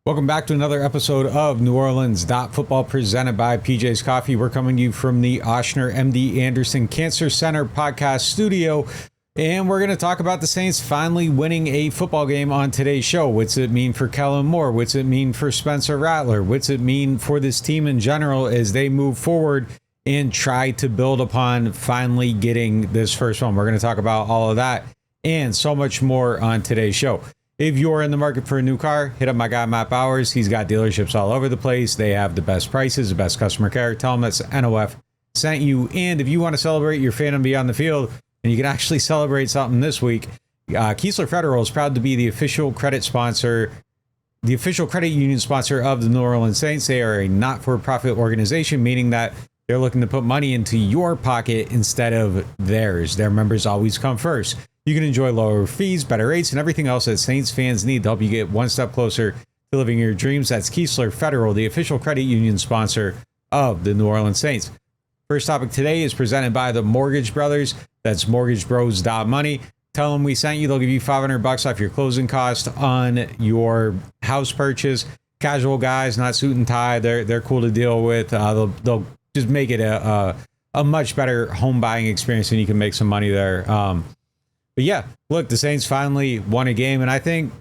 Welcome back to another episode of NewOrleans.Football presented by PJ's Coffee. We're coming to you from the Oshner MD Anderson Cancer Center podcast studio, and we're going to talk about the Saints finally winning a football game on today's show. What's it mean for Kellen Moore? What's it mean for Spencer Rattler? What's it mean for this team in general as they move forward and try to build upon finally getting this first one? We're going to talk about all of that and so much more on today's show. If you're in the market for a new car, hit up my guy, Matt Bowers. He's got dealerships all over the place. They have the best prices, the best customer care. Tell them that's NOF sent you. And if you want to celebrate your fandom beyond the field, and you can actually celebrate something this week, Keesler Federal is proud to be the official credit sponsor, the official credit union sponsor of the New Orleans Saints. They are a not-for-profit organization, meaning that they're looking to put money into your pocket instead of theirs. Their members always come first. You can enjoy lower fees, better rates, and everything else that Saints fans need to help you get one step closer to living your dreams. That's Keesler Federal, the official credit union sponsor of the New Orleans Saints. First topic today is presented by the Mortgage Brothers. That's mortgagebros.money. Tell them we sent you. They'll give you $500 off your closing cost on your house purchase. Casual guys, not suit and tie. They're cool to deal with. They'll just make it a much better home buying experience, and you can make some money there. But yeah, look, the Saints finally won a game, and I think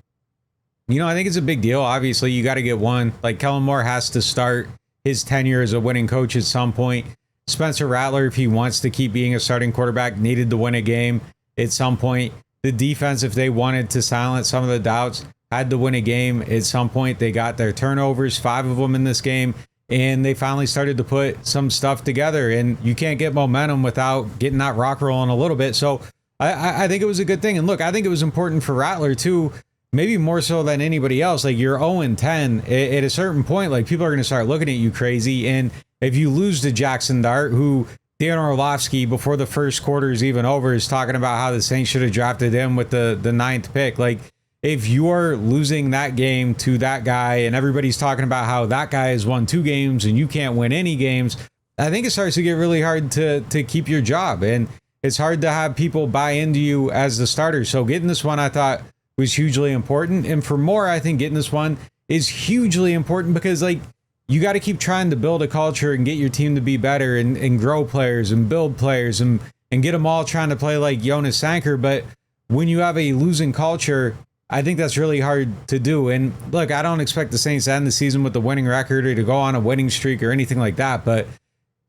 it's a big deal. Obviously, you got to get one. Like, Kellen Moore has to start his tenure as a winning coach at some point. Spencer Rattler, if he wants to keep being a starting quarterback, needed to win a game at some point. The defense, if they wanted to silence some of the doubts, had to win a game at some point. They got their turnovers, 5 of them in this game, and they finally started to put some stuff together. And you can't get momentum without getting that rock rolling a little bit. So I think it was a good thing. And look, I think it was important for Rattler too, maybe more so than anybody else. Like, you're 0-10 at a certain point, like, people are going to start looking at you crazy. And if you lose to Jackson Dart, who Dan Orlovsky, before the first quarter is even over, is talking about how the Saints should have drafted him with the 9th pick. Like, if you're losing that game to that guy and everybody's talking about how that guy has won 2 games and you can't win any games, I think it starts to get really hard to keep your job. And it's hard to have people buy into you as the starter. So getting this one, I thought, was hugely important. And for Moore, I think getting this one is hugely important because, like, you got to keep trying to build a culture and get your team to be better and grow players and build players and get them all trying to play like Jonas Sanker. But when you have a losing culture, I think that's really hard to do. And look, I don't expect the Saints to end the season with a winning record or to go on a winning streak or anything like that. But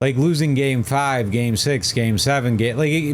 like, losing game 5, game 6, game 7,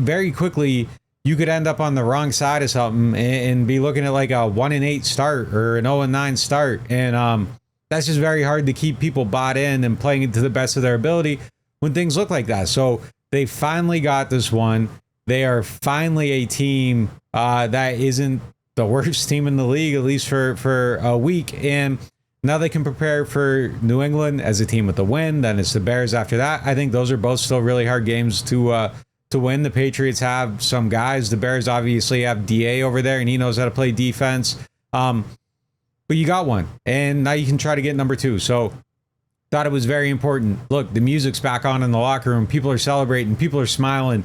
very quickly, you could end up on the wrong side of something and be looking at like a 1-8 start or an 0-9 start. And that's just very hard to keep people bought in and playing it to the best of their ability when things look like that. So they finally got this one. They are finally a team that isn't the worst team in the league, at least for a week. And now they can prepare for New England as a team with a win. Then it's the Bears after that. I think those are both still really hard games to win. The Patriots have some guys. The Bears obviously have DA over there, and he knows how to play defense. But you got one, and now you can try to get number 2. So thought it was very important. Look, the music's back on in the locker room. People are celebrating. People are smiling.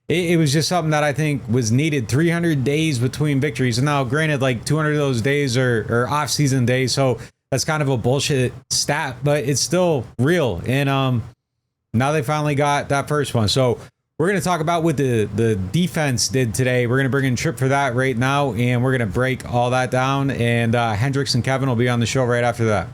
It was just something that I think was needed. 300 days between victories. And now, granted, like, 200 of those days are off-season days, so that's kind of a bullshit stat, but it's still real. And now they finally got that first one. So we're going to talk about what the defense did today. We're going to bring in Trip for that right now, and we're going to break all that down. And Hendricks and Kevin will be on the show right after that.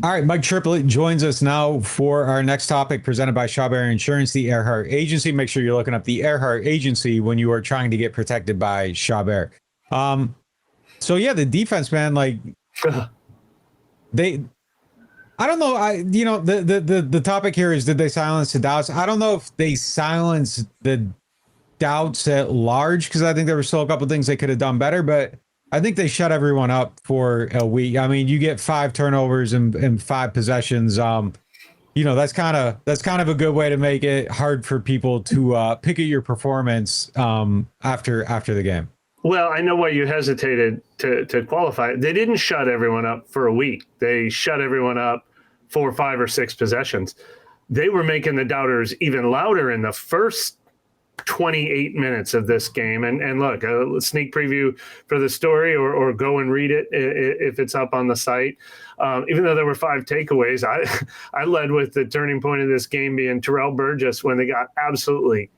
All right, Mike Triplett joins us now for our next topic, presented by Shawbear Insurance, the Earhart Agency. Make sure you're looking up the Earhart Agency when you are trying to get protected by Shawbear. So yeah, the defense, man, like, I don't know. The topic here is, did they silence the doubts? I don't know if they silenced the doubts at large, because I think there were still a couple of things they could have done better, but I think they shut everyone up for a week. I mean, you get 5 turnovers and 5 possessions. That's kind of a good way to make it hard for people to pick at your performance after the game. Well, I know why you hesitated to qualify. They didn't shut everyone up for a week. They shut everyone up for 5 or 6 possessions. They were making the doubters even louder in the first 28 minutes of this game. And look, a sneak preview for the story, or go and read it if it's up on the site. Even though there were 5 takeaways, I led with the turning point of this game being Terrell Burgess when they got absolutely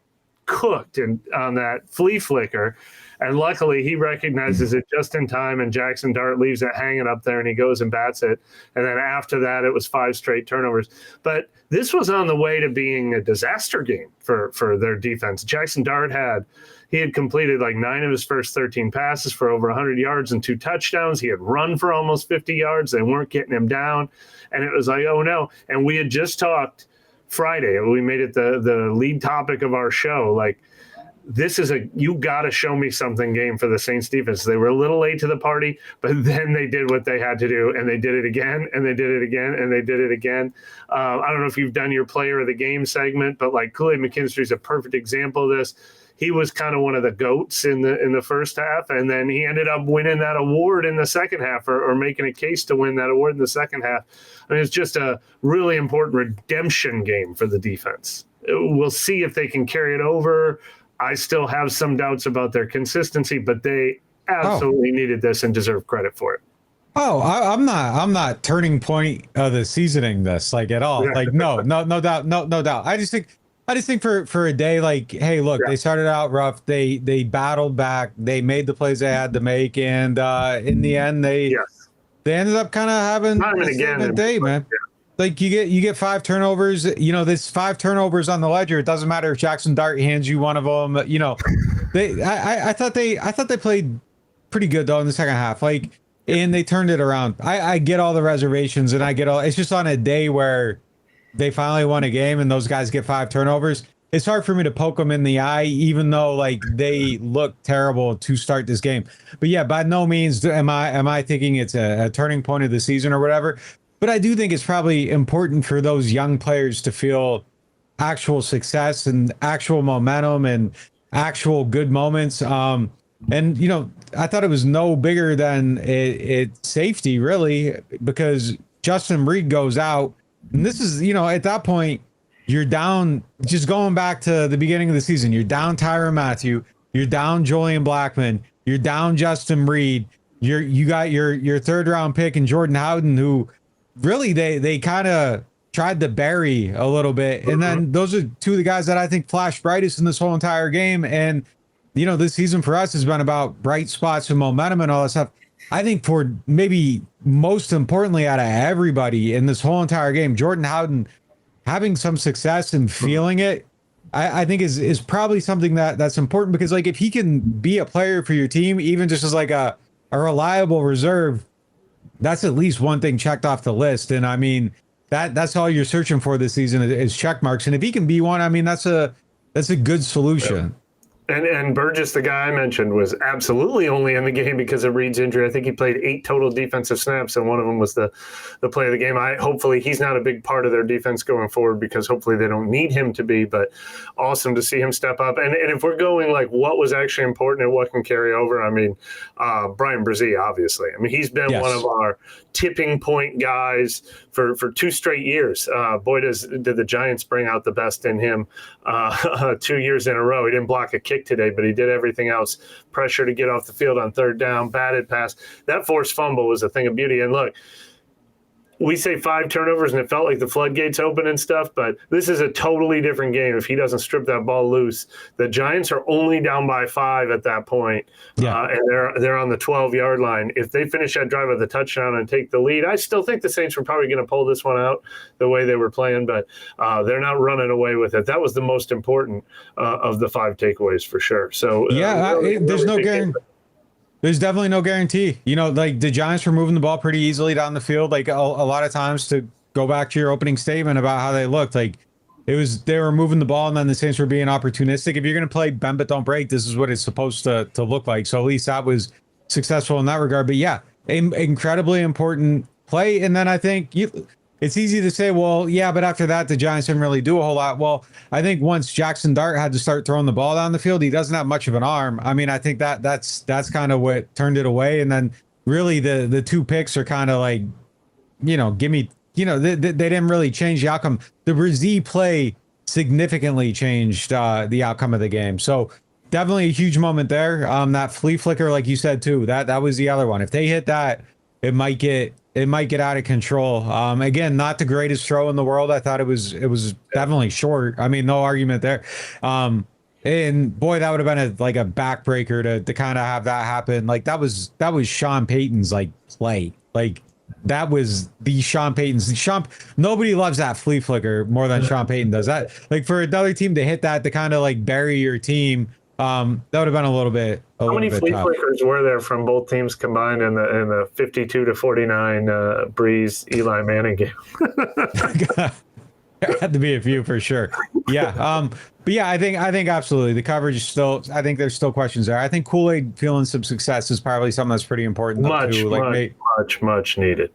cooked on that flea flicker. And luckily, he recognizes it just in time, and Jackson Dart leaves it hanging up there, and he goes and bats it. And then after that, it was 5 straight turnovers. But this was on the way to being a disaster game for their defense. Jackson Dart had completed like 9 of his first 13 passes for over 100 yards and 2 touchdowns. He had run for almost 50 yards. They weren't getting him down. And it was like, oh, no. And we had just talked Friday. We made it the lead topic of our show. Like, this is you got to show me something game for the Saints defense. They were a little late to the party, but then they did what they had to do, and they did it again, and they did it again, and they did it again. I don't know if you've done your player of the game segment, but like Kool-Aid McKinstry is a perfect example of this. He was kind of one of the GOATs in the first half, and then he ended up winning that award in the second half, or making a case to win that award in the second half. I mean, it's just a really important redemption game for the defense. We'll see if they can carry it over. I still have some doubts about their consistency, but they absolutely needed this and deserve credit for it. Oh, I'm not turning point of the seasoning this like at all. Like no doubt. I just think for a day, like, hey, look, they started out rough. They battled back. They made the plays they had to make, and in the end, they ended up kind of having a day, man. Yeah. Like you get 5 turnovers. You know, there's 5 turnovers on the ledger. It doesn't matter if Jackson Dart hands you one of them. You know, I thought they played pretty good though in the second half. Like, and they turned it around. I get all the reservations, and I get all. It's just on a day where they finally won a game, and those guys get 5 turnovers. It's hard for me to poke them in the eye, even though like they look terrible to start this game. But yeah, by no means am I thinking it's a turning point of the season or whatever. But I do think it's probably important for those young players to feel actual success and actual momentum and actual good moments. And, you know, I thought it was no bigger than it's safety, really, because Justin Reed goes out. And this is, you know, at that point, you're down, just going back to the beginning of the season, you're down Tyrann Mathieu, you're down Julian Blackmon, you're down Justin Reed, you got your third round pick and Jordan Howden, who really they kind of tried to bury a little bit. And then those are 2 of the guys that I think flashed brightest in this whole entire game. And, you know, this season for us has been about bright spots and momentum and all that stuff. I think for maybe most importantly out of everybody in this whole entire game, Jordan Howden having some success and feeling it, I think is probably something that's important, because like if he can be a player for your team, even just as like a reliable reserve, that's at least one thing checked off the list. And I mean, that's all you're searching for this season is check marks. And if he can be one, I mean, that's a good solution. And Burgess, the guy I mentioned, was absolutely only in the game because of Reed's injury. I think he played 8 total defensive snaps, and one of them was the play of the game. Hopefully he's not a big part of their defense going forward, because hopefully they don't need him to be, but awesome to see him step up. And if we're going like what was actually important and what can carry over, I mean, Brian Brzee, obviously. I mean, he's been one of our tipping point guys for 2 straight years. Boy, did the Giants bring out the best in him 2 years in a row. He didn't block a kick today, but he did everything else. Pressure to get off the field on third down, batted pass. That forced fumble was a thing of beauty. And look, we say 5 turnovers and it felt like the floodgates open and stuff, but this is a totally different game if he doesn't strip that ball loose. The Giants are only down by 5 at that point, and they're on the 12-yard line. If they finish that drive with a touchdown and take the lead, I still think the Saints were probably going to pull this one out the way they were playing, but they're not running away with it. That was the most important of the 5 takeaways for sure. So there's no guarantee. There's definitely no guarantee. You know, like the Giants were moving the ball pretty easily down the field. Like a lot of times, to go back to your opening statement about how they looked, like they were moving the ball and then the Saints were being opportunistic. If you're going to play bend but don't break, this is what it's supposed to look like. So at least that was successful in that regard. But yeah, incredibly important play. And then I think it's easy to say, well, yeah, but after that, the Giants didn't really do a whole lot. Well, I think once Jackson Dart had to start throwing the ball down the field, he doesn't have much of an arm. I mean, I think that's kind of what turned it away. And then really the 2 picks are kind of like, you know, give me, you know, they didn't really change the outcome. The Brzee play significantly changed the outcome of the game. So definitely a huge moment there. That flea flicker, like you said too, that was the other one. If they hit that, it might get out of control. Again, not the greatest throw in the world. I thought it was definitely short. I mean, no argument there. And boy, that would have been like a backbreaker to kind of have that happen. Like that was Sean Payton's like play. Like that was the Sean Payton's. Nobody loves that flea flicker more than Sean Payton does. That, like, for another team to hit that to kind of like bury your team, that would have been a little bit. How many flea tough. flickers were there from both teams combined in the 52-49 Breeze Eli Manning game? There had to be a few for sure. Yeah. But yeah, I think absolutely the coverage is still. I think there's still questions there. I think Kool-Aid feeling some success is probably something that's pretty important. Much needed.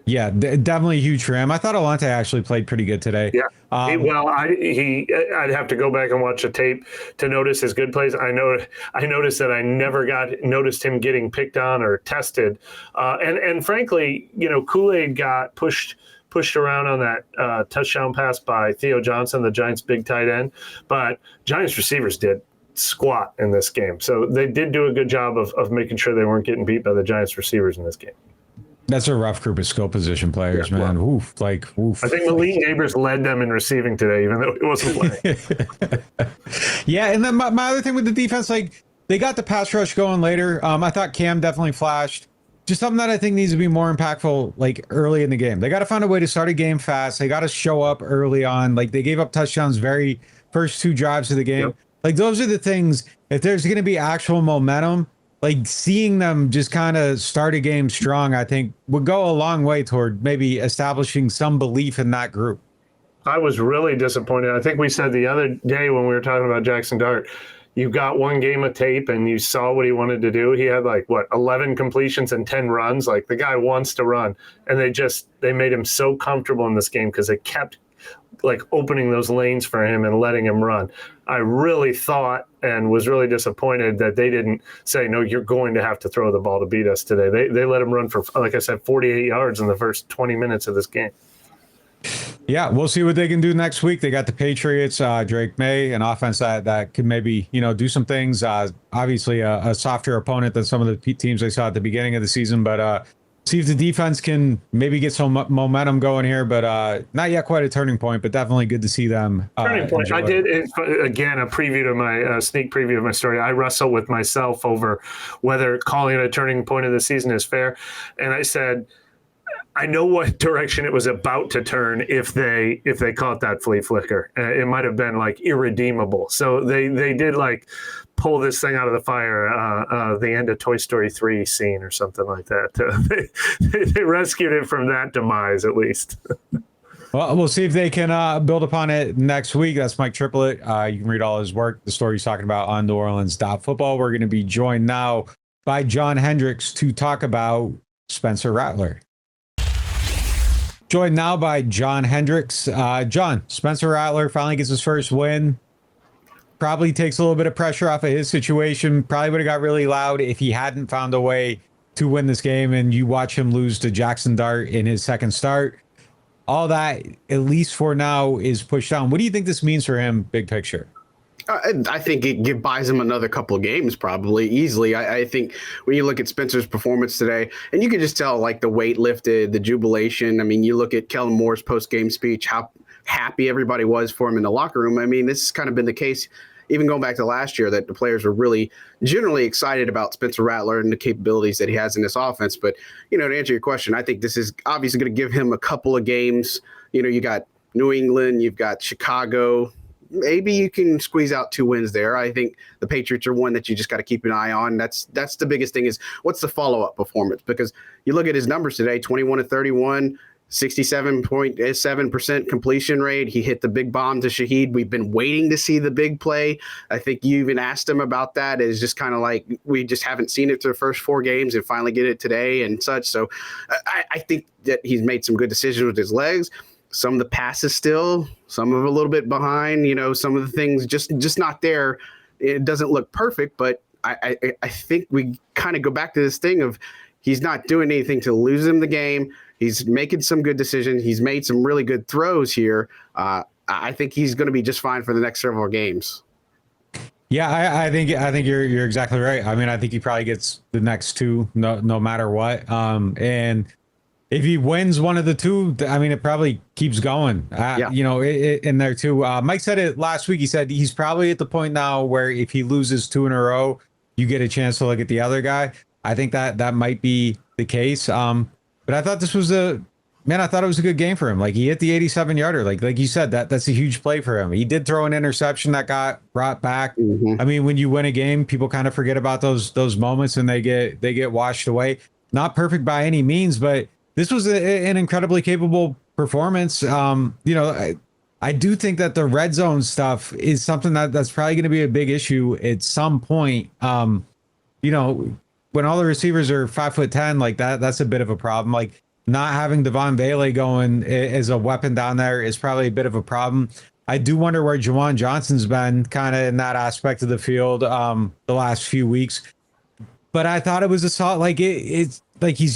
Yeah, definitely huge for him. I thought Alante actually played pretty good today. Yeah. I'd have to go back and watch the tape to notice his good plays. I noticed that I never noticed him getting picked on or tested. And frankly, Kool-Aid got pushed around on that touchdown pass by Theo Johnson, the Giants' big tight end. But Giants receivers did squat in this game. So they did do a good job of making sure they weren't getting beat by the Giants receivers in this game. That's a rough group of skill position players, man. Well, oof. I think Malik Neighbors led them in receiving today, even though he wasn't playing. Yeah, and then my other thing with the defense, like, they got the pass rush going later. I thought Cam definitely flashed. Just something that I think needs to be more impactful, like, early in the game. They got to find a way to start a game fast. They got to show up early on. Like, they gave up touchdowns very first two drives of the game. Yep. Like, those are the things, if there's going to be actual momentum, like, seeing them just kind of start a game strong, I think would go a long way toward maybe establishing some belief in that group. I was really disappointed. I think we said the other day when we were talking about Jackson Dart, you got one game of tape and you saw what he wanted to do. He had 11 completions and 10 runs. Like, the guy wants to run. And they made him so comfortable in this game because they kept opening those lanes for him and letting him run. I really thought and was really disappointed that they didn't say, no, you're going to have to throw the ball to beat us today. They let him run for, like I said, 48 yards in the first 20 minutes of this game. Yeah, we'll see what they can do next week. They got the Patriots, Drake May, an offense that could maybe, do some things. Obviously a softer opponent than some of the teams they saw at the beginning of the season, but see if the defense can maybe get some momentum going here, but not yet quite a turning point, but definitely good to see them. Turning point. I did, again, a preview to my sneak preview of my story. I wrestle with myself over whether calling it a turning point of the season is fair. And I said, I know what direction it was about to turn if they call it that flea flicker. It might have been irredeemable. So they did pull this thing out of the fire, the end of Toy Story 3 scene or something like that. They rescued it from that demise, at least. Well, we'll see if they can build upon it next week. That's Mike Triplett. You can read all his work, the story he's talking about on NewOrleans.Football. We're going to be joined now by John Hendricks to talk about Spencer Rattler. Joined now by John Hendricks. John, Spencer Rattler finally gets his first win. Probably takes a little bit of pressure off of his situation. Probably would have got really loud if he hadn't found a way to win this game, and you watch him lose to Jackson Dart in his second start. All that, at least for now, is pushed down. What do you think this means for him, big picture? I think it buys him another couple of games, probably easily. I think when you look at Spencer's performance today, and you can just tell the weight lifted, the jubilation. I mean, you look at Kellen Moore's post-game speech, how happy everybody was for him in the locker room. I mean, this has kind of been the case, even going back to last year, that the players were really generally excited about Spencer Rattler and the capabilities that he has in this offense. But, to answer your question, I think this is obviously going to give him a couple of games. You got New England, you've got Chicago. Maybe you can squeeze out 2 wins there. I think the Patriots are one that you just got to keep an eye on. That's the biggest thing is what's the follow-up performance? Because you look at his numbers today, 21-31, 67.7% completion rate. He hit the big bomb to Shaheed. We've been waiting to see the big play. I think you even asked him about that. It's just kind of we just haven't seen it through the first 4 games and finally get it today and such. So I think that he's made some good decisions with his legs. Some of the passes still, some of a little bit behind, some of the things just not there. It doesn't look perfect, but I think we kind of go back to this thing of he's not doing anything to lose him the game. He's making some good decisions. He's made some really good throws here. I think he's going to be just fine for the next several games. Yeah, I think you're exactly right. I mean, I think he probably gets the next two, no matter what. And if he wins one of the two, I mean, it probably keeps going. You know, in there too. Mike said it last week. He said he's probably at the point now where if he loses 2 in a row, you get a chance to look at the other guy. I think that might be the case. But I thought this was I thought it was a good game for him. Like, he hit the 87-yarder. Like you said, that's a huge play for him. He did throw an interception that got brought back. I mean, when you win a game, people kind of forget about those moments and they get washed away. Not perfect by any means, but this was an incredibly capable performance. You know, I do think that the red zone stuff is something that's probably going to be a big issue at some point. You know, when all the receivers are 5'10", like that's a bit of a problem. Like, not having Devon Bailey going as a weapon down there is probably a bit of a problem. I do wonder where Juwan Johnson's been kind of in that aspect of the field the last few weeks. But I thought it was a solid, like it's like he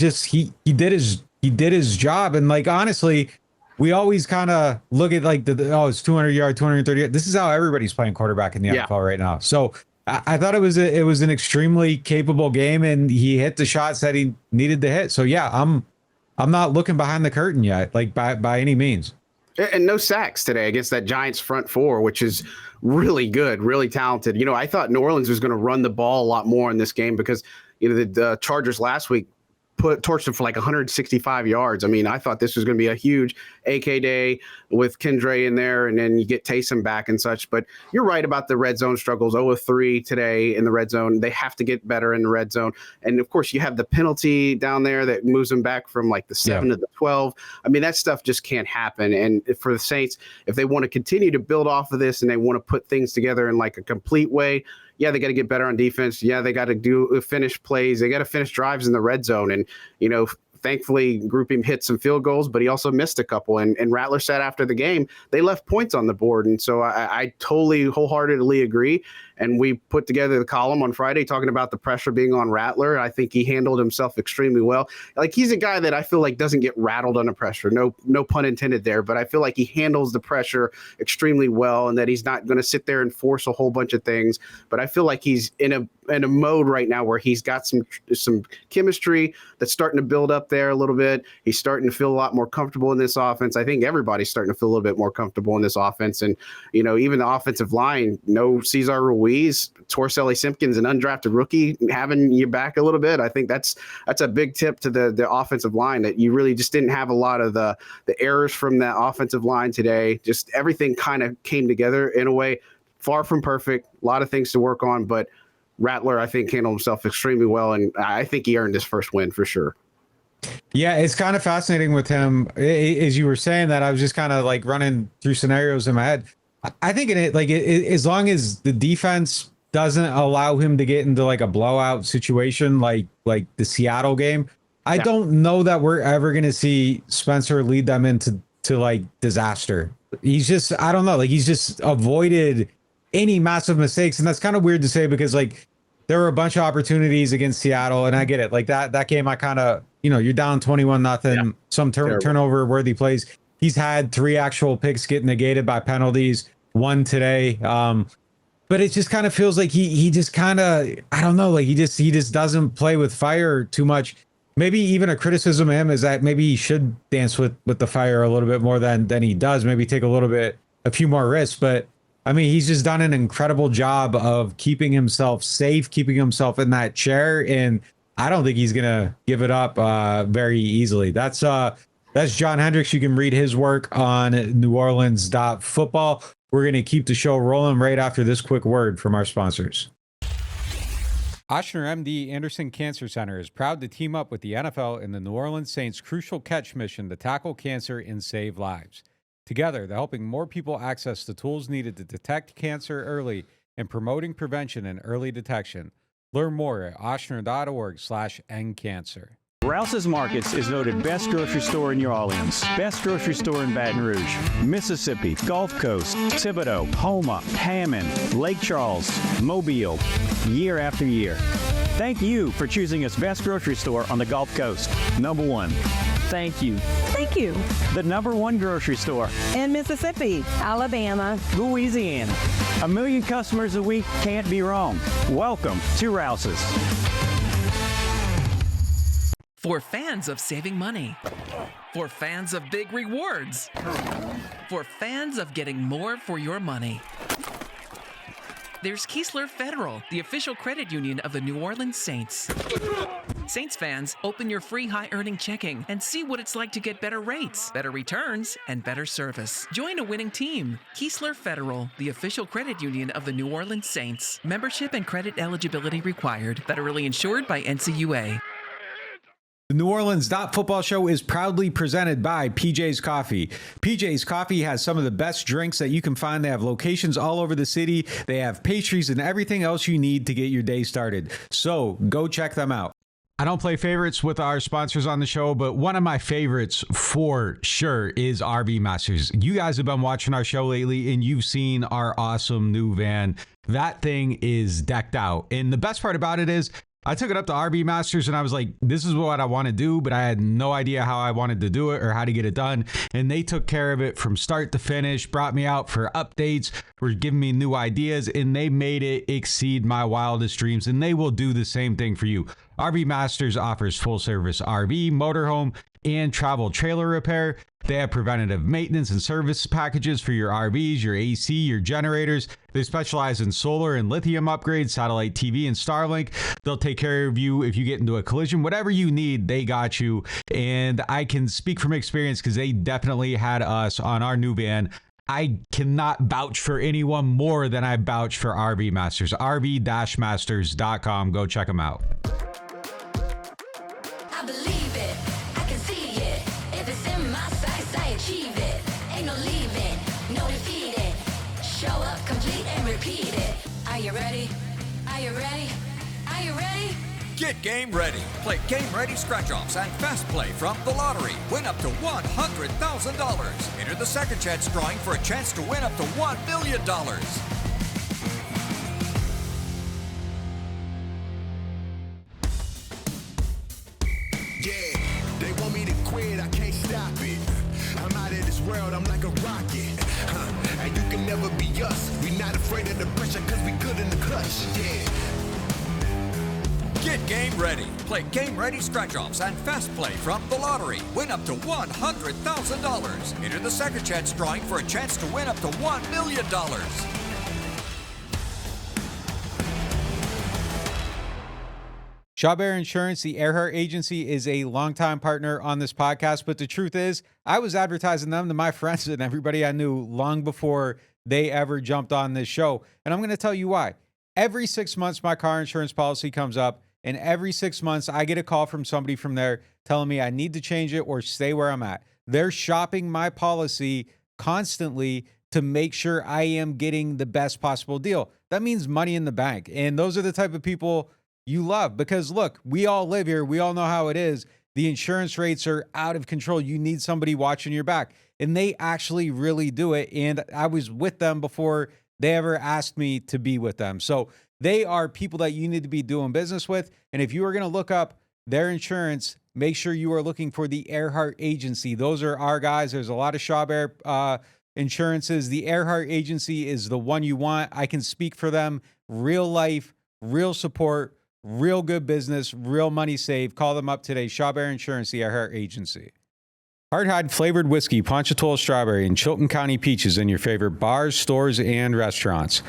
did his job. And like, honestly, we always kind of look at like it's 200 yard, 230 yard. This is how everybody's playing quarterback in the NFL right now. So I thought it was an extremely capable game, and he hit the shots that he needed to hit. So yeah, I'm not looking behind the curtain yet, like by any means. And no sacks today against that Giants front four, which is really good, really talented. You know, I thought New Orleans was going to run the ball a lot more in this game because, you know, the Chargers last week torched them for like 165 yards. I mean, I thought this was going to be a huge AK day with Kendre in there, and then you get Taysom back and such. But you're right about the red zone struggles. 0-3 today in the red zone. They have to get better in the red zone. And, of course, you have the penalty down there that moves them back from like the 7 to the 12. I mean, that stuff just can't happen. And for the Saints, if they want to continue to build off of this and they want to put things together in like a complete way, yeah, they got to get better on defense. Yeah, they got to finish plays. They got to finish drives in the red zone. And, you know, thankfully, Grouping hit some field goals, but he also missed a couple. And Rattler said after the game, they left points on the board. And so I totally wholeheartedly agree. And we put together the column on Friday talking about the pressure being on Rattler. I think he handled himself extremely well. Like, he's a guy that I feel like doesn't get rattled under pressure. No pun intended there, but I feel like he handles the pressure extremely well, and that he's not going to sit there and force a whole bunch of things. But I feel like he's in a mode right now where he's got some chemistry that's starting to build up there a little bit. He's starting to feel a lot more comfortable in this offense. I think everybody's starting to feel a little bit more comfortable in this offense. And, you know, even the offensive line, no Cesar Ruiz, Torselli Simpkins, an undrafted rookie, having you back a little bit. I think that's a big tip to the offensive line, that you really just didn't have a lot of the errors from that offensive line today. Just everything kind of came together in a way, far from perfect, a lot of things to work on, but Rattler, I think, handled himself extremely well, and I think he earned his first win for sure. Yeah, it's kind of fascinating with him. As you were saying that, I was just kind of like running through scenarios in my head. I think as long as the defense doesn't allow him to get into like a blowout situation, like the Seattle game, I don't know that we're ever going to see Spencer lead them into like disaster. He's just, I don't know, like he's just avoided any massive mistakes. And that's kind of weird to say because like there were a bunch of opportunities against Seattle, and I get it. Like that game, I kind of, you know, you're down 21-0, some turnover worthy plays. He's had 3 actual picks get negated by penalties, 1 today. But it just kind of feels like he just kind of, I don't know, like he just doesn't play with fire too much. Maybe even a criticism of him is that maybe he should dance with the fire a little bit more than he does. Maybe take a few more risks. But I mean, he's just done an incredible job of keeping himself safe, keeping himself in that chair. And I don't think he's going to give it up very easily. That's John Hendricks. You can read his work on NewOrleans.Football. We're going to keep the show rolling right after this quick word from our sponsors. Ochsner MD Anderson Cancer Center is proud to team up with the NFL and the New Orleans Saints' crucial catch mission to tackle cancer and save lives. Together, they're helping more people access the tools needed to detect cancer early and promoting prevention and early detection. Learn more at ochsner.org/endcancer. Rouse's Markets is voted best grocery store in New Orleans, best grocery store in Baton Rouge, Mississippi, Gulf Coast, Thibodaux, Houma, Hammond, Lake Charles, Mobile, year after year. Thank you for choosing us best grocery store on the Gulf Coast. Number one. Thank you. Thank you. The number one grocery store In Mississippi, Alabama, Louisiana. 1 million customers a week can't be wrong. Welcome to Rouse's. For fans of saving money. For fans of big rewards. For fans of getting more for your money. There's Keesler Federal, the official credit union of the New Orleans Saints. Saints fans, open your free high-earning checking and see what it's like to get better rates, better returns, and better service. Join a winning team. Keesler Federal, the official credit union of the New Orleans Saints. Membership and credit eligibility required. Federally insured by NCUA. The NewOrleans.Football show is proudly presented by PJ's Coffee. PJ's Coffee has some of the best drinks that you can find. They have locations all over the city. They have pastries and everything else you need to get your day started. So go check them out. I don't play favorites with our sponsors on the show, but one of my favorites for sure is RV Masters. You guys have been watching our show lately and you've seen our awesome new van. That thing is decked out. And the best part about it is I took it up to RV Masters and I was like, this is what I want to do, but I had no idea how I wanted to do it or how to get it done. And they took care of it from start to finish, brought me out for updates, were giving me new ideas, and they made it exceed my wildest dreams. And they will do the same thing for you. RV Masters offers full service RV, motorhome, and travel trailer repair. They have preventative maintenance and service packages for your RVs, your AC, your generators. They specialize in solar and lithium upgrades, satellite TV, and Starlink. They'll take care of you if you get into a collision. Whatever you need, they got you. And I can speak from experience because they definitely had us on our new van. I cannot vouch for anyone more than I vouch for RV Masters. RV-Masters.com. Go check them out. I believe it, I can see it. If it's in my sights, I achieve it. Ain't no leaving, no defeating. Show up, complete and repeat it. Are you ready? Are you ready? Are you ready? Get game ready. Play game ready scratch-offs and fast play from the lottery. Win up to $100,000. Enter the second chance drawing for a chance to win up to $1 million. Yeah, they want me to quit, I can't stop it. I'm out of this world, I'm like a rocket. And you can never be us. We not afraid of the pressure, cause we good in the clutch. Yeah. Get game ready. Play game ready scratch-offs and fast play from the lottery. Win up to $100,000. Enter the second chance drawing for a chance to win up to $1 million. Shawbear Insurance, the Earhart Agency, is a longtime partner on this podcast, but the truth is, I was advertising them to my friends and everybody I knew long before they ever jumped on this show. And I'm going to tell you why. Every 6 months, my car insurance policy comes up, and every 6 months, I get a call from somebody from there telling me I need to change it or stay where I'm at. They're shopping my policy constantly to make sure I am getting the best possible deal. That means money in the bank. And those are the type of people you love because, look, we all live here. We all know how it is. The insurance rates are out of control. You need somebody watching your back. And they actually really do it. And I was with them before they ever asked me to be with them. So they are people that you need to be doing business with. And if you are going to look up their insurance, make sure you are looking for the Earhart Agency. Those are our guys. There's a lot of Shawbear insurances. The Earhart Agency is the one you want. I can speak for them. Real life, real support, real good business, real money saved. Call them up today. Shawbear Insurance, the Earhart Agency. Hardhide flavored whiskey, Ponchatoula strawberry, and Chilton County peaches in your favorite bars, stores, and restaurants.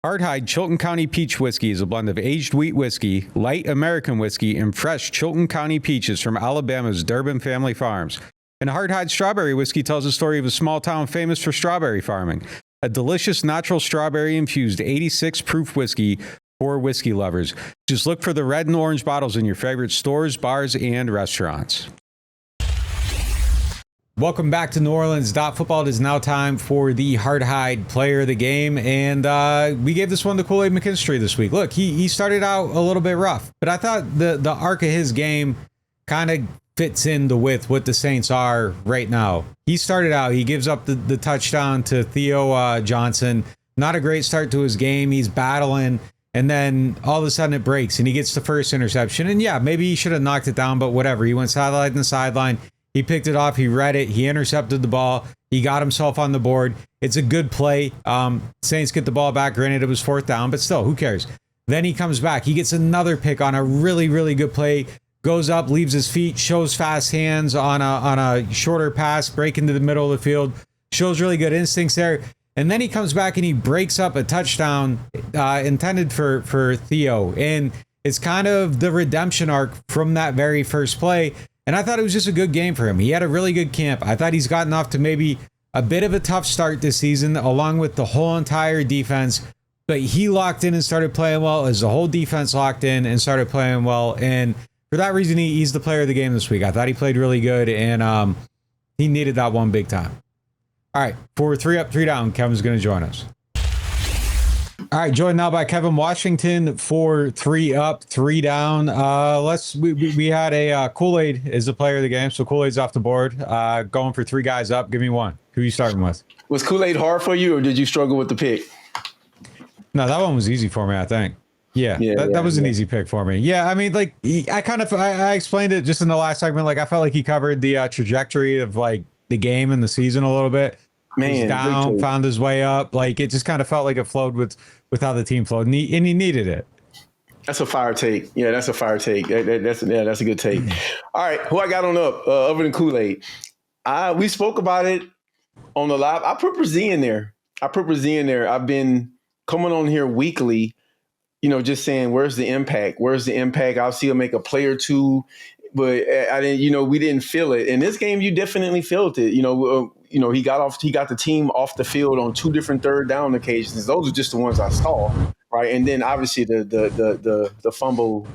Hardhide Chilton County Peach Whiskey is a blend of aged wheat whiskey, light American whiskey, and fresh Chilton County peaches from Alabama's Durbin Family Farms. And Hardhide Strawberry Whiskey tells the story of a small town famous for strawberry farming. A delicious natural strawberry-infused 86 proof whiskey for whiskey lovers. Just look for the red and orange bottles in your favorite stores, bars, and restaurants. Welcome back to NewOrleans.Football. It is now time for the Hardhide Player of the Game, and we gave this one to Kool-Aid McKinstry this week. Look, he started out a little bit rough, but I thought the arc of his game kind of fits into with what the Saints are right now. He started out, he gives up the touchdown to Theo Johnson. Not a great start to his game. He's battling, And then all of a sudden it breaks and he gets the first interception. And yeah, maybe he should have knocked it down, but whatever. He went sideline to sideline. He picked it off. He read it. He intercepted the ball. He got himself on the board. It's a good play. Saints get the ball back. Granted, it was 4th down, but still, who cares? Then he comes back. He gets another pick on a really, really good play. Goes up, leaves his feet, shows fast hands on a shorter pass, break into the middle of the field. Shows really good instincts there. And then he comes back and he breaks up a touchdown intended for Theo. And it's kind of the redemption arc from that very first play. And I thought it was just a good game for him. He had a really good camp. I thought he's gotten off to maybe a bit of a tough start this season, along with the whole entire defense. But he locked in and started playing well as the whole defense locked in and started playing well. And for that reason, he's the player of the game this week. I thought he played really good, and he needed that one big time. All right, for 3 Up, 3 Down, Kevin's going to join us. All right, joined now by Kevin Washington for 3 Up, 3 Down. We had a Kool-Aid is the player of the game, so Kool-Aid's off the board. Going for 3 guys up. Give me one. Who are you starting with? Was Kool-Aid hard for you, or did you struggle with the pick? No, that one was easy for me, I think. Yeah, that was an easy pick for me. Yeah, I mean, like, I explained it just in the last segment. Like, I felt like he covered the trajectory of, like, the game and the season a little bit. Man, he's down, found his way up. Like, it just kind of felt like it flowed with how the team flowed, and he needed it. That's a fire take. Yeah, that's a fire take. That's a good take. All right, who I got on up other than Kool-Aid? We spoke about it on the live. I put Brazil in there. I've been coming on here weekly, just saying, where's the impact? I'll see him make a play or two, but I didn't, we didn't feel it. In this game, you definitely felt it. He got the team off the field on 2 different 3rd down occasions. Those are just the ones I saw, right? And then obviously the fumble,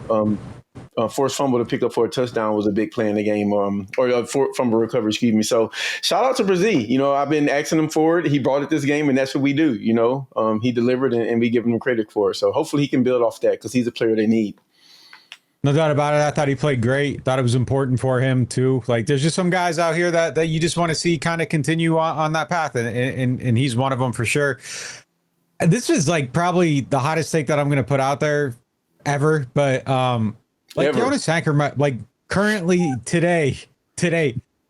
forced fumble to pick up for a touchdown was a big play in the game, or fumble recovery, excuse me. So shout out to Brazil. I've been asking him for it. He brought it this game, and that's what we do. He delivered, and we give him credit for it. So hopefully he can build off that, because he's a player they need. No doubt about it. I thought he played great. Thought it was important for him too. Like, there's just some guys out here that you just want to see kind of continue on that path, and he's one of them for sure. This is like probably the hottest take that I'm going to put out there ever, but Jonas Anchor, like currently today,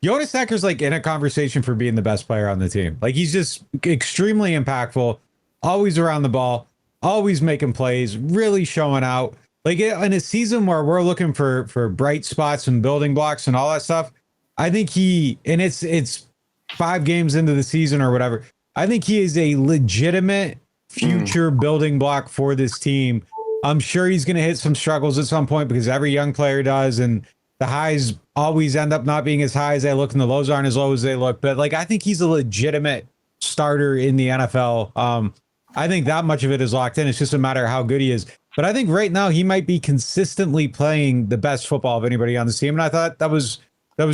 Jonas Anchor's like in a conversation for being the best player on the team. Like, he's just extremely impactful, always around the ball, always making plays, really showing out. Like, in a season where we're looking for bright spots and building blocks and all that stuff, I think it's 5 games into the season or whatever, I think he is a legitimate future building block for this team. I'm sure he's going to hit some struggles at some point, because every young player does, and the highs always end up not being as high as they look, and the lows aren't as low as they look. But, like, I think he's a legitimate starter in the NFL. I think that much of it is locked in. It's just a matter of how good he is. But I think right now he might be consistently playing the best football of anybody on this team. And I thought that was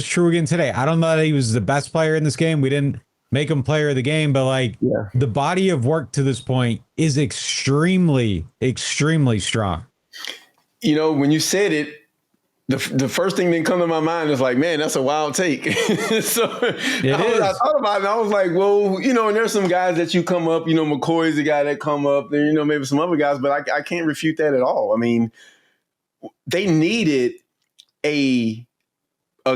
true again today. I don't know that he was the best player in this game. We didn't make him player of the game, but the body of work to this point is extremely, extremely strong. When you said it, the first thing that come to my mind is like, man, that's a wild take. So I thought about it, and I was like, well, and there's some guys that you come up, McCoy's the guy that come up, and maybe some other guys, but I can't refute that at all. I mean, they needed a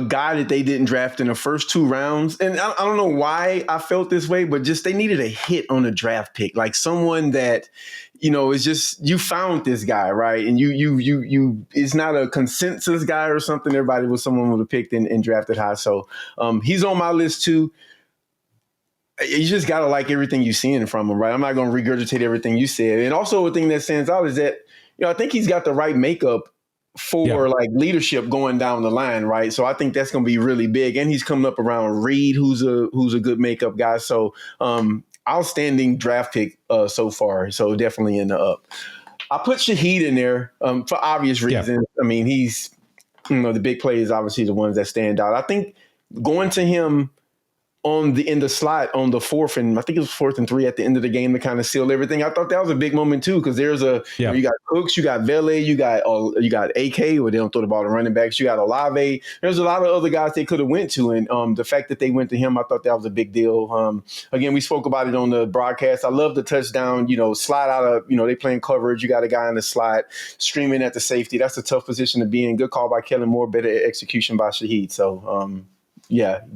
guy that they didn't draft in the first 2 rounds. And I don't know why I felt this way, but just they needed a hit on a draft pick, like someone that, is just, you found this guy, right? And you it's not a consensus guy or something. Everybody was someone would have picked and drafted high. So he's on my list too. You just got to like everything you're seeing from him, right? I'm not going to regurgitate everything you said. And also a thing that stands out is that, I think he's got the right makeup for like leadership going down the line, right? So I think that's going to be really big. And he's coming up around Reed, who's a good makeup guy. So outstanding draft pick so far. So definitely in the up. I put Shaheed in there for obvious reasons. Yeah. I mean, he's, the big plays, obviously the ones that stand out. I think going to him in the slot on the 4th, and I think it was 4th and 3 at the end of the game to kind of seal everything. I thought that was a big moment too, because there's you got Cooks, you got Vele, you got AK, where they don't throw the ball to running backs. You got Olave. There's a lot of other guys they could have went to, and the fact that they went to him, I thought that was a big deal. Again, we spoke about it on the broadcast. I love the touchdown. Slide out of they playing coverage. You got a guy in the slot streaming at the safety. That's a tough position to be in. Good call by Kellen Moore. Better execution by Shaheed. So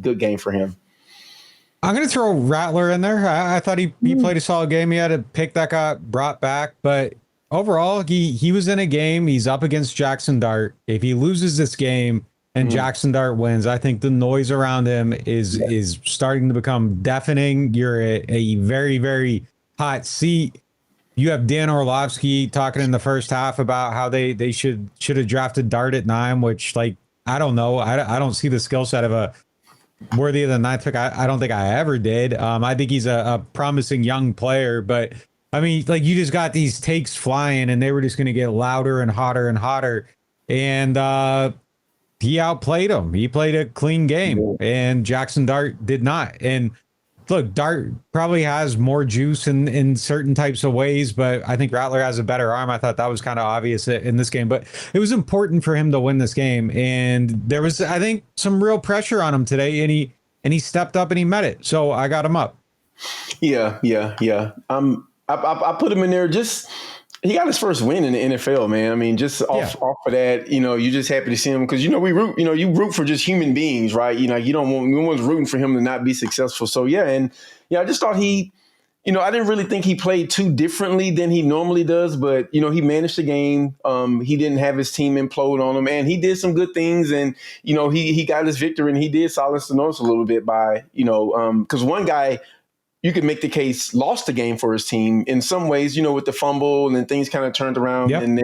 good game for him. I'm going to throw Rattler in there. I thought he played a solid game. He had a pick that got brought back, but overall, he was in a game. He's up against Jackson Dart. If he loses this game and Jackson Dart wins, I think the noise around him is starting to become deafening. You're a very, very hot seat. You have Dan Orlovsky talking in the first half about how they should have drafted Dart at 9, which, like, I don't know. I don't see the skill set of a worthy of the 9th pick. I don't think I ever did. I think he's a promising young player, but I mean, like, you just got these takes flying and they were just going to get louder and hotter and hotter. And he outplayed him. He played a clean game and Jackson Dart did not. And look, Dart probably has more juice in certain types of ways, but I think Rattler has a better arm. I thought that was kind of obvious in this game, but it was important for him to win this game. And there was, I think, some real pressure on him today, and he stepped up and he met it. So I got him up. Yeah. I put him in there. He got his first win in the NFL, man. I mean, just off of that, you're just happy to see him because, we root, you root for just human beings, right? No one's rooting for him to not be successful. So, I just thought I didn't really think he played too differently than he normally does, but, he managed the game. He didn't have his team implode on him, and he did some good things. And, he got his victory, and he did silence the noise a little bit by, because one guy, you could make the case, lost the game for his team in some ways, with the fumble and then things kind of turned around. Yep. And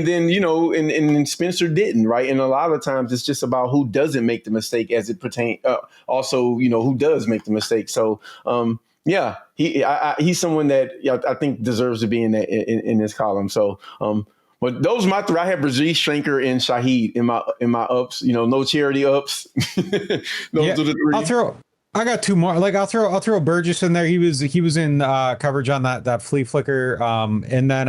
then Spencer didn't, right? And a lot of times it's just about who doesn't make the mistake as it pertains. Also, who does make the mistake. So, he's someone that I think deserves to be in this column. So, but those are my three. I had Braziz, Shanker, and Shaheed in my ups. No charity ups. Those are the three. I got two more. Like I'll throw Burgess in there. He was in coverage on that flea flicker. And then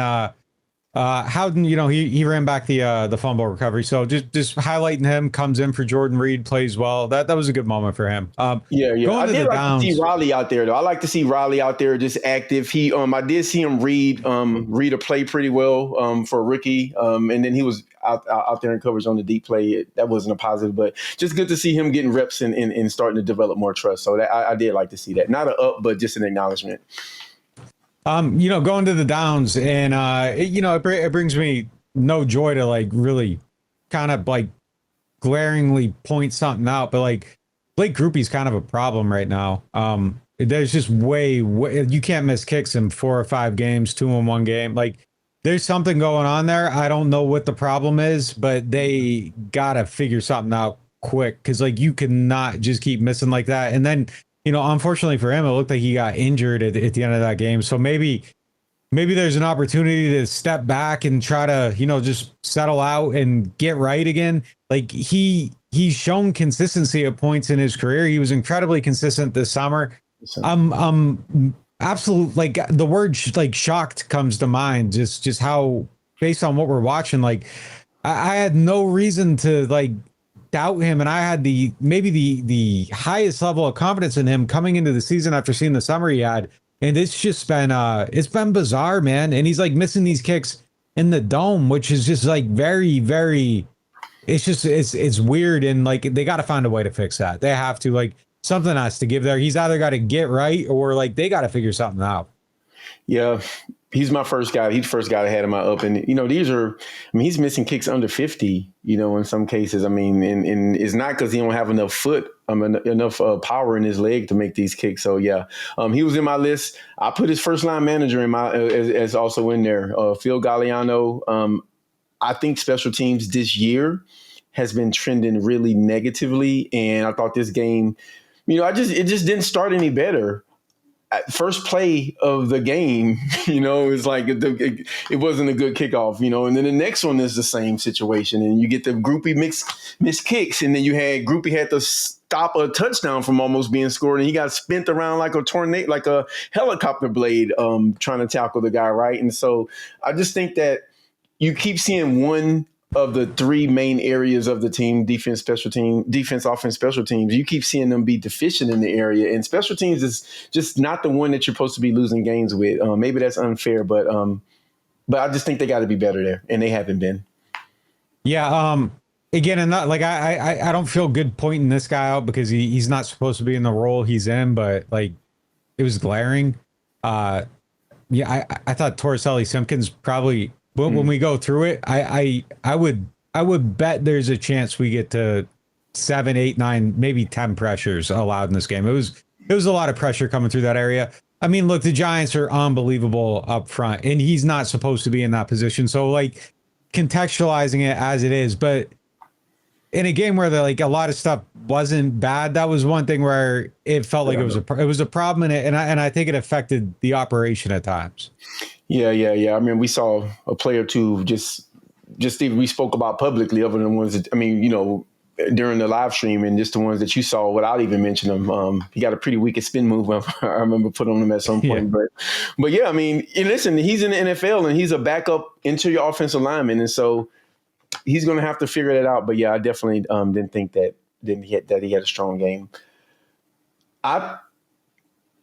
Howden, he ran back the fumble recovery. So just highlighting him, comes in for Jordan Reed, plays well. That was a good moment for him. I did like to see Riley out there though. I like to see Riley out there just active. He I did see him read a play pretty well for a rookie. And then he was out there in coverage on the deep play. That wasn't a positive, but just good to see him getting reps and starting to develop more trust. So that I did like to see that. Not an up, but just an acknowledgement. Going to the downs and, it brings me no joy to like really kind of like glaringly point something out, but like Blake Grupe's kind of a problem right now. There's just way you can't miss kicks in 4 or 5 games, 2 in 1 game. Like there's something going on there. I don't know what the problem is, but they got to figure something out quick. Cause like you cannot just keep missing like that. And then, unfortunately for him, it looked like he got injured at the end of that game. So maybe there's an opportunity to step back and try to, just settle out and get right again. Like he's shown consistency at points in his career. He was incredibly consistent this summer. I'm absolute, like the word like shocked comes to mind. Just how, based on what we're watching, like I had no reason to like doubt him, and I had the highest level of confidence in him coming into the season after seeing the summer he had, and it's just been it's been bizarre, man. And he's like missing these kicks in the dome, which is just like very, very, it's weird, and like they got to find a way to fix that. They have to, like, something has to give there. He's either got to get right or like they got to figure something out. Yeah. He's my first guy. He's the first guy that had him up. And, he's missing kicks under 50, in some cases. I mean, and it's not because he don't have enough enough power in his leg to make these kicks. So, he was in my list. I put his first line manager in my as also in there, Phil Galliano. I think special teams this year has been trending really negatively. And I thought this game, it just didn't start any better. first play of the game, it's like it wasn't a good kickoff, and then the next one is the same situation, and you get the Groupie missed kicks, and then Groupie had to stop a touchdown from almost being scored, and he got spent around like a tornado, like a helicopter blade, trying to tackle the guy, right? And so I just think that you keep seeing one of the three main areas of the team, defense, offense, special teams, you keep seeing them be deficient in the area. And special teams is just not the one that you're supposed to be losing games with. Maybe that's unfair, but I just think they got to be better there, and they haven't been. Yeah. Again, and not like I don't feel good pointing this guy out because he's not supposed to be in the role he's in, but like it was glaring. I thought Torricelli Simpkins probably. But when we go through it, I would bet there's a chance we get to 7, 8, 9, maybe 10 pressures allowed in this game. It was a lot of pressure coming through that area. I mean, look, the Giants are unbelievable up front, and he's not supposed to be in that position. So, like, contextualizing it as it is, but in a game where a lot of stuff wasn't bad, that was one thing where it felt like it was a problem, and I think it affected the operation at times. Yeah. I mean, we saw a play or two just even we spoke about publicly, other than ones that, during the live stream, and just the ones that you saw without even mentioning them. He got a pretty wicked spin move. I remember putting on him at some point. Yeah. But yeah, I mean, listen, he's in the NFL and he's a backup interior offensive lineman, and so he's going to have to figure that out. But yeah, I definitely didn't think that he had a strong game.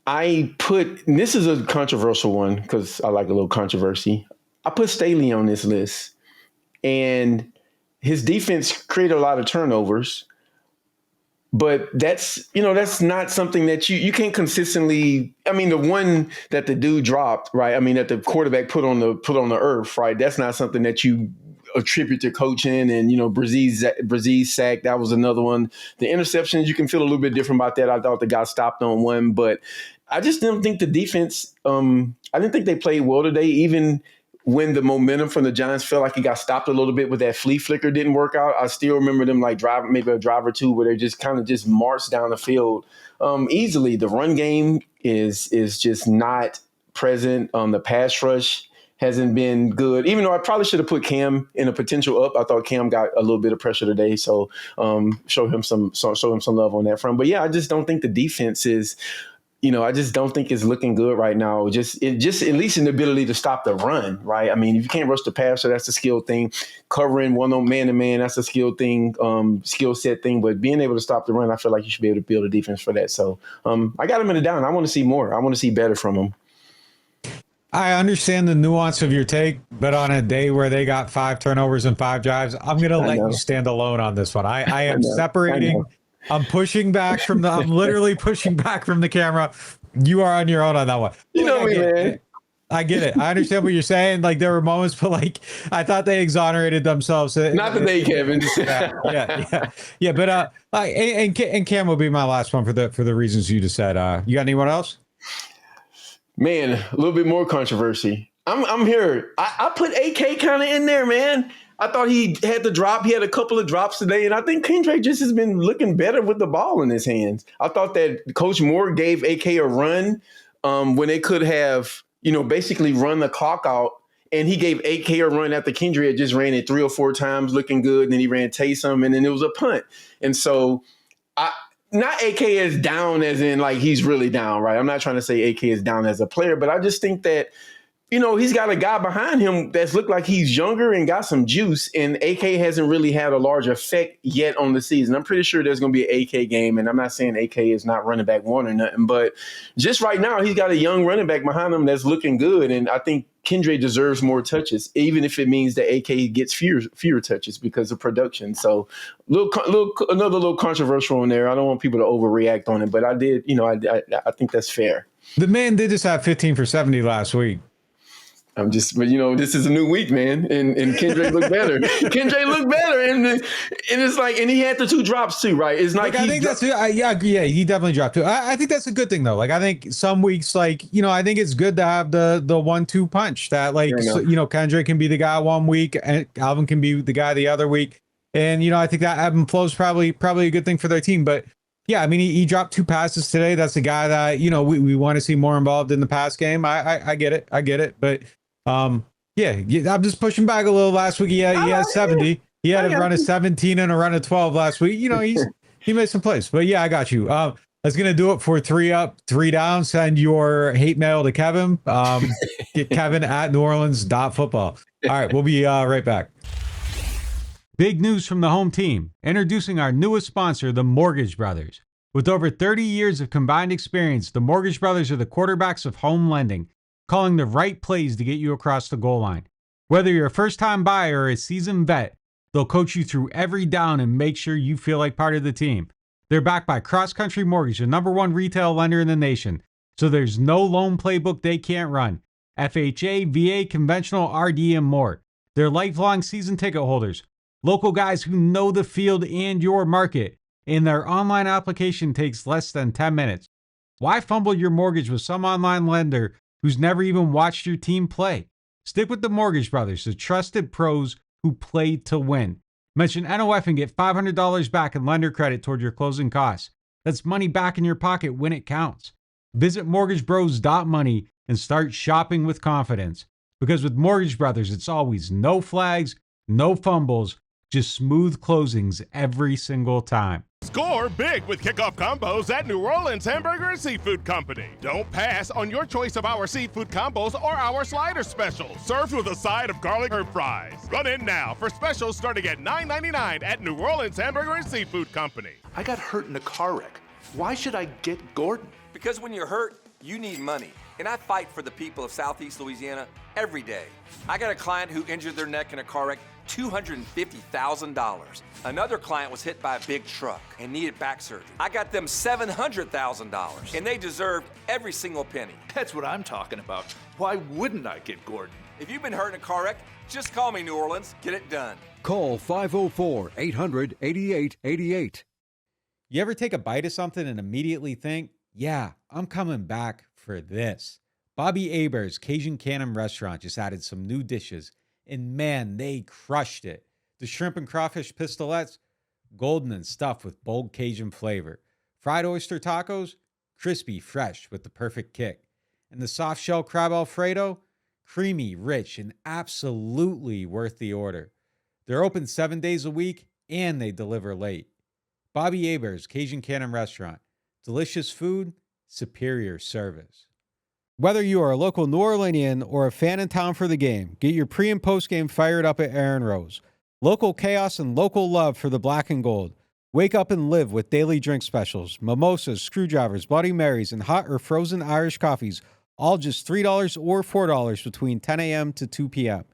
I put, and this is a controversial one because I like a little controversy. I put Staley on this list, and his defense created a lot of turnovers, but that's not something that you can't consistently. I mean, the one that the dude dropped, right? I mean, that the quarterback put on the earth, right? That's not something that you attribute to coaching. And Brazil sack, that was another one. The interceptions, you can feel a little bit different about that. I thought the guy stopped on one, but I just didn't think the defense. I didn't think they played well today, even when the momentum from the Giants felt like it got stopped a little bit with that flea flicker didn't work out. I still remember them like driving, maybe a drive or two, where they just kind of just marched down the field easily. The run game is just not present. The pass rush hasn't been good, even though I probably should have put Cam in a potential up. I thought Cam got a little bit of pressure today, so show him some love on that front. But yeah, I just don't think the defense is. I just don't think it's looking good right now. Just at least in the ability to stop the run, right? I mean, if you can't rush the passer, that's a skill thing. Covering one on man to man, that's a skill thing, skill set thing. But being able to stop the run, I feel like you should be able to build a defense for that. So I got him in the down. I want to see more. I want to see better from him. I understand the nuance of your take, but on a day where they got 5 turnovers and 5 drives, I'm going to let you stand alone on this one. I am separating. I'm literally pushing back from the camera. You are on your own on that one. You know me, man. I get it. I understand what you're saying. Like, there were moments, but like, I thought they exonerated themselves. Not today, Kevin. Yeah. But and Cam will be my last one for the reasons you just said. You got anyone else? Man, a little bit more controversy. I'm here. I put AK kind of in there, man. I thought he had the drop. He had a couple of drops today, and I think Kendrick just has been looking better with the ball in his hands. I thought that Coach Moore gave AK a run when they could have, basically run the clock out, and he gave AK a run after Kendrick had just ran it 3 or 4 times looking good, and then he ran Taysom, and then it was a punt. And so not AK is down as in like he's really down, right? I'm not trying to say AK is down as a player, but I just think that he's got a guy behind him that's looked like he's younger and got some juice, and AK hasn't really had a large effect yet on the season. I'm pretty sure there's going to be an AK game, and I'm not saying AK is not running back 1 or nothing, but just right now he's got a young running back behind him that's looking good, and I think Kendrick deserves more touches, even if it means that AK gets fewer touches because of production. So another little controversial in there. I don't want people to overreact on it, but I did, I think that's fair. The man did just have 15 for 70 last week. But this is a new week, man, and Kendrick looked better. Kendrick looked better, and it's like, and he had the 2 drops too, right? It's like I think he definitely dropped 2. I think that's a good thing though. Like, I think some weeks, like, I think it's good to have the 1-2 punch that, like, Kendrick can be the guy one week and Alvin can be the guy the other week, and I think that ebb and flow is probably a good thing for their team. But Yeah, I mean, he dropped 2 passes today. That's a guy that, we want to see more involved in the pass game. I get it. I get it. But yeah, I'm just pushing back a little. Last week he had 70. He had a run of 17 and a run of 12 last week. He made some plays. But yeah, I got you. That's going to do it for 3 Up, 3 Down. Send your hate mail to Kevin. Get Kevin at NewOrleans.Football. All right, we'll be right back. Big news from the home team. Introducing our newest sponsor, the Mortgage Brothers. With over 30 years of combined experience, the Mortgage Brothers are the quarterbacks of home lending, calling the right plays to get you across the goal line. Whether you're a first-time buyer or a seasoned vet, they'll coach you through every down and make sure you feel like part of the team. They're backed by Cross Country Mortgage, the #1 retail lender in the nation, so there's no loan playbook they can't run. FHA, VA, conventional, RD, and more. They're lifelong season ticket holders, local guys who know the field and your market, and their online application takes less than 10 minutes. Why fumble your mortgage with some online lender who's never even watched your team play? Stick with the Mortgage Brothers, the trusted pros who play to win. Mention NOF and get $500 back in lender credit toward your closing costs. That's money back in your pocket when it counts. Visit mortgagebros.money and start shopping with confidence. Because with Mortgage Brothers, it's always no flags, no fumbles, just smooth closings every single time. Score big with kickoff combos at New Orleans Hamburger and Seafood Company. Don't pass on your choice of our seafood combos or our slider specials. Served with a side of garlic herb fries. Run in now for specials starting at $9.99 at New Orleans Hamburger and Seafood Company. I got hurt in a car wreck. Why should I get Gordon? Because when you're hurt, you need money. And I fight for the people of Southeast Louisiana every day. I got a client who injured their neck in a car wreck, $250,000. Another client was hit by a big truck and needed back surgery. I got them $700,000, and they deserved every single penny. That's what I'm talking about. Why wouldn't I get Gordon? If you've been hurt in a car wreck, just call me, New Orleans. Get it done. Call 504-800-8888. You ever take a bite of something and immediately think, yeah, I'm coming back for this? Bobby Hebert's Cajun Cannon Restaurant just added some new dishes, and man, they crushed it. The shrimp and crawfish pistolettes, golden and stuffed with bold Cajun flavor. Fried oyster tacos, crispy, fresh with the perfect kick. And the soft shell crab Alfredo, creamy, rich, and absolutely worth the order. They're open 7 days a week, and they deliver late. Bobby Hebert's Cajun Cannon Restaurant. Delicious food, superior service. Whether you are a local New Orleanian or a fan in town for the game, get your pre- and post-game fired up at Aaron Rose. Local chaos and local love for the black and gold. Wake up and live with daily drink specials, mimosas, screwdrivers, Bloody Marys, and hot or frozen Irish coffees, all just $3 or $4 between 10 a.m. to 2 p.m.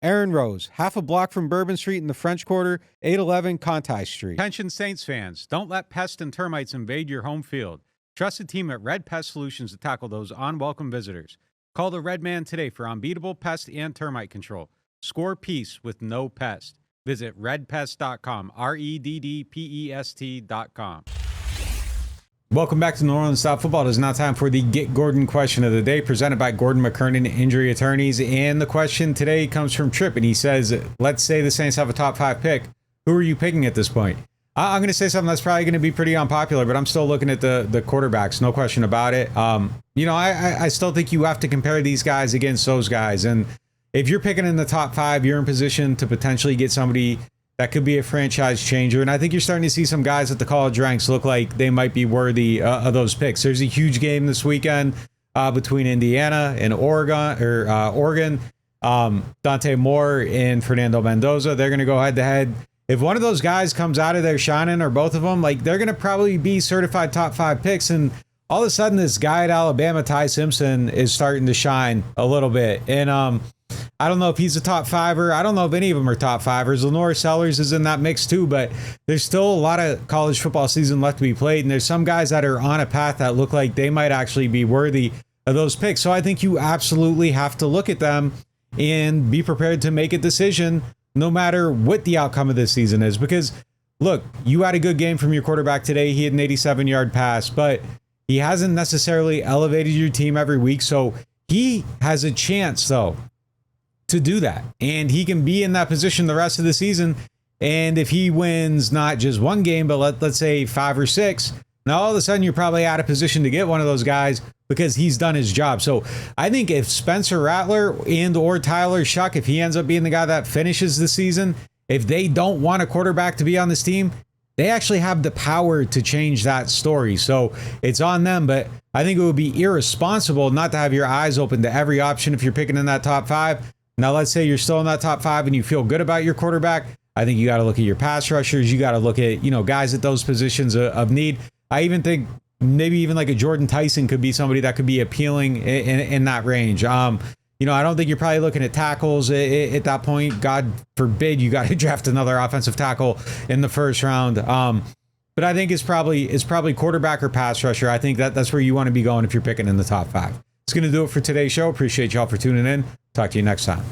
Aaron Rose, half a block from Bourbon Street in the French Quarter, 811 Conti Street. Attention Saints fans, don't let pests and termites invade your home field. Trusted team at Red Pest Solutions to tackle those unwelcome visitors. Call the Red Man today for unbeatable pest and termite control. Score peace with no pest. Visit redpest.com, REDDPEST.com. Welcome back to NewOrleans.Football. It is now time for the Get Gordon question of the day, presented by Gordon McKernan Injury Attorneys. And the question today comes from Tripp, and he says, let's say the Saints have a top 5 pick. Who are you picking at this point? I'm going to say something that's probably going to be pretty unpopular, but I'm still looking at the quarterbacks, no question about it. I still think you have to compare these guys against those guys. And if you're picking in the top 5, you're in position to potentially get somebody that could be a franchise changer. And I think you're starting to see some guys at the college ranks look like they might be worthy of those picks. There's a huge game this weekend between Indiana and Oregon. Dante Moore and Fernando Mendoza, they're going to go head to head. If one of those guys comes out of there shining, or both of them, like, they're going to probably be certified top 5 picks. And all of a sudden, this guy at Alabama, Ty Simpson, is starting to shine a little bit. And I don't know if he's a top 5er. I don't know if any of them are top 5ers. Lenore Sellers is in that mix too, but there's still a lot of college football season left to be played. And there's some guys that are on a path that look like they might actually be worthy of those picks. So I think you absolutely have to look at them and be prepared to make a decision no matter what the outcome of this season is. Because, look, you had a good game from your quarterback today. He had an 87-yard pass, but he hasn't necessarily elevated your team every week. So he has a chance, though, to do that. And he can be in that position the rest of the season. And if he wins not just one game, but let's say 5 or 6, Now, all of a sudden, you're probably out of position to get one of those guys because he's done his job. So I think if Spencer Rattler and or Tyler Shuck, if he ends up being the guy that finishes the season, if they don't want a quarterback to be on this team, they actually have the power to change that story. So it's on them, but I think it would be irresponsible not to have your eyes open to every option if you're picking in that top 5. Now, let's say you're still in that top 5 and you feel good about your quarterback. I think you got to look at your pass rushers. You got to look at, guys at those positions of need. I even think maybe even like a Jordan Tyson could be somebody that could be appealing in that range. I don't think you're probably looking at tackles at that point. God forbid you got to draft another offensive tackle in the first round. But I think it's probably quarterback or pass rusher. I think that's where you want to be going if you're picking in the top 5. It's going to do it for today's show. Appreciate y'all for tuning in. Talk to you next time.